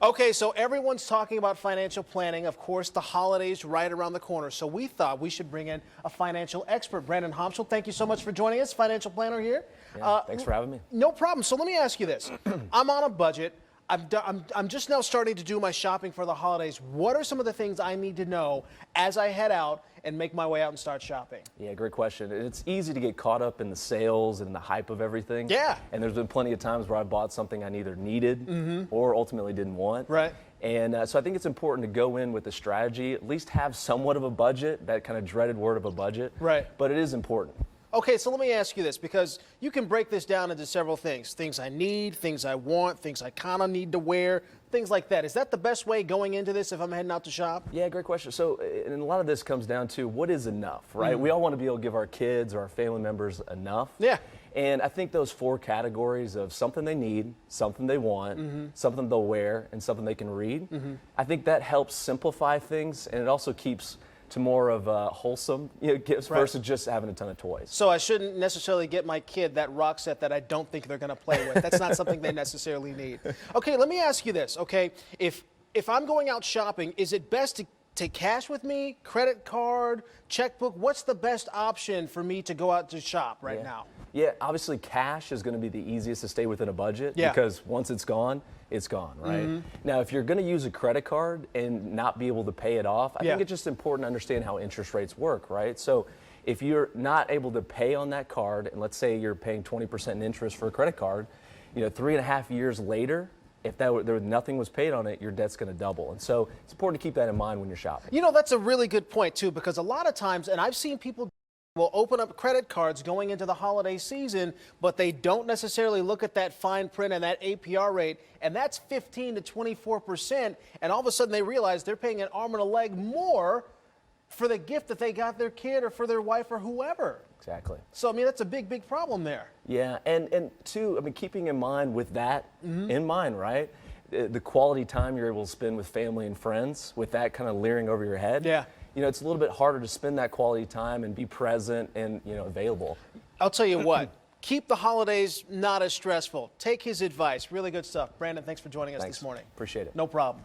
Okay, so everyone's talking about financial planning. Of course, the holidays right around the corner. So we thought we should bring in a financial expert. Brandon Haumschilt, thank you so much for joining us, financial planner here. Yeah, thanks for having me. No problem. So let me ask you this. I'm on a budget. I'm just now starting to do my shopping for the holidays. What are some of the things I need to know as I head out and make my way out and start shopping? Yeah, great question. It's easy to get caught up in the sales and the hype of everything. Yeah. And there's been plenty of times where I bought something I neither needed or ultimately didn't want. Right. And so I think it's important to go in with a strategy, at least have somewhat of a budget, that kind of dreaded word of a budget. Right. But it is important. Okay, so let me ask you this, because you can break this down into several things. Things I need, things I want, things I kind of need to wear, things like that. Is that the best way going into this if I'm heading out to shop? Yeah, great question. So, and a lot of this comes down to what is enough, right? We all want to be able to give our kids or our family members enough. Yeah. And I think those four categories of something they need, something they want, something they'll wear, and something they can read, I think that helps simplify things, and it also keeps to more of a wholesome gifts versus just having a ton of toys. So I shouldn't necessarily get my kid that rock set that I don't think they're going to play with. That's not something they necessarily need. Okay, let me ask you this, okay? If I'm going out shopping, is it best to take cash with me, credit card, checkbook? What's the best option for me to go out to shop right now? Yeah, obviously cash is going to be the easiest to stay within a budget because once it's gone, right? Now, if you're going to use a credit card and not be able to pay it off, I think it's just important to understand how interest rates work, right? So if you're not able to pay on that card, and let's say you're paying 20% in interest for a credit card, 3.5 years later, if nothing was paid on it, your debt's going to double. And so it's important to keep that in mind when you're shopping. That's a really good point, too, because a lot of times, and I've seen people will open up credit cards going into the holiday season, but they don't necessarily look at that fine print and that APR rate, and that's 15 to 24%, and all of a sudden they realize they're paying an arm and a leg more for the gift that they got their kid or for their wife or whoever. Exactly. So, that's a big, big problem there. Yeah, and two, keeping in mind with that in mind, right? The quality time you're able to spend with family and friends, with that kind of leering over your head. Yeah. It's a little bit harder to spend that quality time and be present and, available. I'll tell you what, keep the holidays not as stressful. Take his advice. Really good stuff. Brandon, thanks for joining us this morning. Appreciate it. No problem.